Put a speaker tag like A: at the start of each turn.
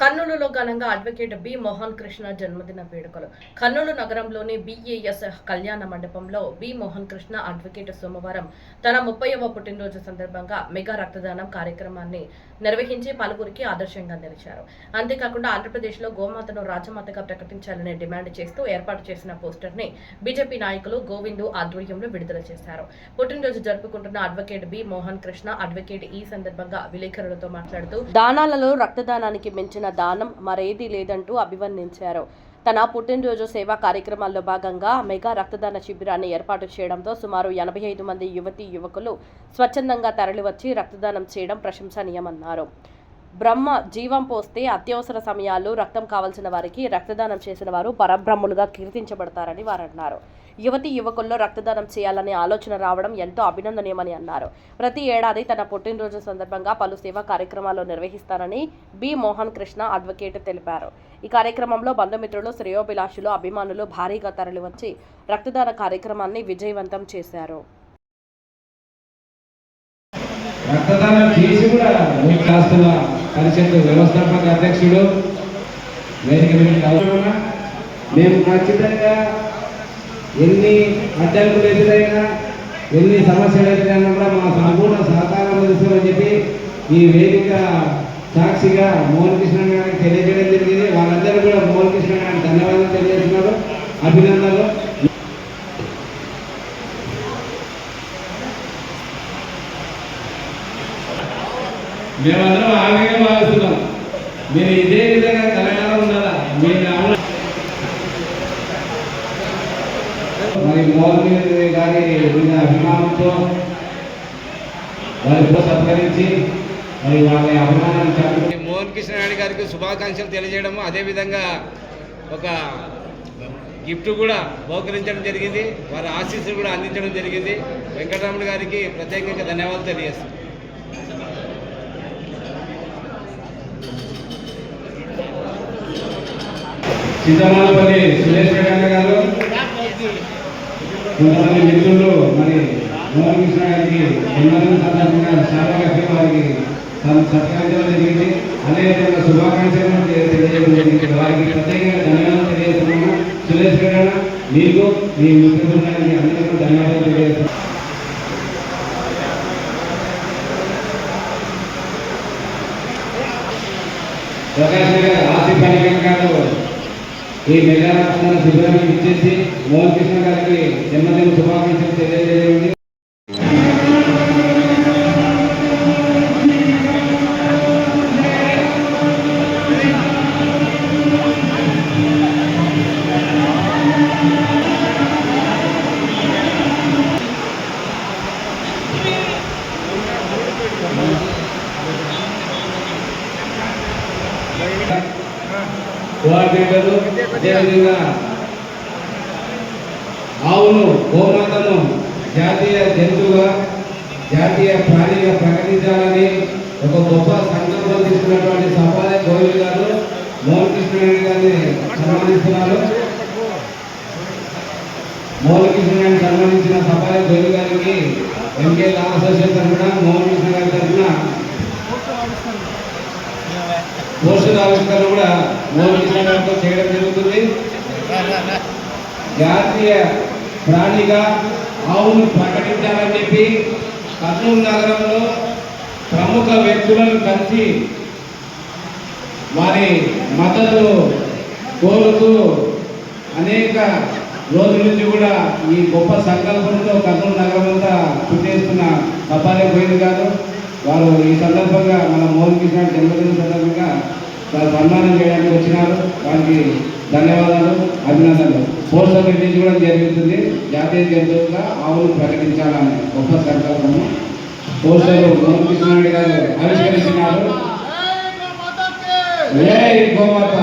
A: కర్నూలులో ఘనంగా advocate B Mohan Krishna జన్మదిన వేడుకలు. కర్నూలు నగరంలోని బిఏఎస్ కళ్యాణ మండపంలో బి మోహన్ కృష్ణ అడ్వకేట్ సోమవారం తన 30వ పుట్టినరోజు సందర్భంగా మెగా రక్తదానం కార్యక్రమాన్ని నిర్వహించి పలువురికి ఆదర్శంగా నిలిచారు. అంతేకాకుండా ఆంధ్రప్రదేశ్లో గోమాతను రాజమాతగా ప్రకటించాలని డిమాండ్ చేస్తూ ఏర్పాటు చేసిన పోస్టర్ ని బీజేపీ నాయకులు గోవిందు ఆధ్వర్యంలో విడుదల చేశారు. పుట్టినరోజు జరుపుకుంటున్న advocate B Mohan Krishna advocate ఈ సందర్భంగా విలేకరులతో మాట్లాడుతూ దానాలలో రక్తదానానికి మించిన దానం మరేదీ లేదంటూ అభివర్ణించారు. తన పుట్టినరోజు సేవా కార్యక్రమాల్లో భాగంగా మెగా రక్తదాన శిబిరాన్ని ఏర్పాటు చేయడంతో సుమారు 85 మంది యువతీ యువకులు స్వచ్ఛందంగా తరలివచ్చి రక్తదానం చేయడం ప్రశంసనీయమన్నారు. బ్రహ్మ జీవం పోస్తే అత్యవసర సమయాల్లో రక్తం కావాల్సిన వారికి రక్తదానం చేసిన వారు పరబ్రహ్మలుగా కీర్తించబడతారని వారన్నారు. యువతీ యువకుల్లో రక్తదానం చేయాలనే ఆలోచన రావడం ఎంతో అభినందనీయమని అన్నారు. ప్రతి ఏడాది తన పుట్టినరోజు సందర్భంగా పలు సేవా కార్యక్రమాలు నిర్వహిస్తానని బి మోహన్ కృష్ణ అడ్వకేట్ తెలిపారు. ఈ కార్యక్రమంలో బంధుమిత్రులు, శ్రేయోభిలాషులు, అభిమానులు భారీగా తరలివచ్చి రక్తదాన కార్యక్రమాన్ని విజయవంతం చేశారు.
B: రక్తదానం చేసి కూడా రాష్ట్ర పరిషత్ వ్యవస్థాపక అధ్యక్షుడు మేము ఖచ్చితంగా ఎన్ని అడ్డంకులు ఎదురైనా ఎన్ని సమస్యలు ఎదురైనా కూడా మా సంపూర్ణ సహకారం అందిస్తామని చెప్పి ఈ వేదిక సాక్షిగా మోహన్ కృష్ణ గారికి తెలియజేయడం జరిగింది. వాళ్ళందరూ కూడా మోహన్ కృష్ణ గారికి ధన్యవాదాలు తెలియజేస్తున్నారు, అభినందనలు. మేమందరం ఆమెగా భావిస్తున్నాం. మీరు ఇదే విధంగా తెలంగాణ ఉండాలా. మరి మోహన్ గారి మీద అభిమానంతో వారితో సత్కరించి మరి వాళ్ళ అభిమానాన్ని
C: మోహన్ కృష్ణ గారికి శుభాకాంక్షలు తెలియజేయడము, అదేవిధంగా ఒక గిఫ్ట్ కూడా బహుకరించడం జరిగింది. వారి ఆశీస్సులు కూడా అందించడం జరిగింది. వెంకటరమణ గారికి ప్రత్యేకంగా ధన్యవాదాలు తెలియజేస్తాం.
B: సీతారామపల్లి సురేష్ గారు కొంతమంది మిత్రులు మరి మోహన్ కృష్ణ గారికి జన్మదిన సందర్భంగా శారదలక్ష్మి వారికి సత్కరించడం జరిగింది. అదేవిధంగా శుభాకాంక్షలు తెలియజేయడం జరిగింది. వారికి ప్రత్యేకంగా ధన్యవాదాలు తెలియజేస్తున్నాము. సురేష్ గారు మీకు మీ మిత్రులకి అందరికీ ధన్యవాదాలు తెలియజేస్తున్నాము. ప్రకాష్ గారు, ఆసిఫ్ అలీ గారు ఈ మెగా రక్తదాన శిబిరానికి ఇచ్చేసి మోహన్ కృష్ణ గారికి జన్మదిన శుభాకాంక్షలు తెలియజేయండి. కోఆర్డినేటర్లు అదేవిధంగా ఆవును గోమాతను జాతీయ జంతువుగా జాతీయ ప్రాణిగా ప్రకటించాలని ఒక గొప్ప సంకల్పం తీసుకున్నటువంటి సపాలే గోవిల్ గారు మోహన్ కృష్ణ గారిని సన్మానిస్తున్నారు. మోహన్ కృష్ణ గారిని సన్మానించిన సపాలే గోవిల్ గారికి ఎంకే లా అసోసియేషన్ తరఫున మోహన్ కృష్ణ గారి తరఫున పోస్టర్ ఆవిష్కరణ కూడా మోహన్ కృష్ణ గారితో చేయడం జరుగుతుంది. జాతీయ ప్రాణిగా ఆవును ప్రకటించాలని చెప్పి కర్నూలు నగరంలో ప్రముఖ వ్యక్తులను కలిసి వారి మద్దతు కోరుతూ అనేక రోజుల నుంచి కూడా ఈ గొప్ప సంకల్పంతో కర్నూలు నగరం అంతా చుట్టేస్తున్న సపాలే గోవింద్ గారు వారు ఈ సందర్భంగా మన మోహన్ కృష్ణ జన్మదిన సందర్భంగా సన్మానం చేయడానికి వచ్చినారు. వారికి ధన్యవాదాలు, అభినందనలు. పోస్టర్ రిలీజ్ కూడా జరుగుతుంది. జాతీయ జంతువుగా ఆవును ప్రకటించాలని గొప్ప సంకల్పము పోస్టర్ మోహన్ కృష్ణ గారు ఆవిష్కరించినారు. జై గోమాత.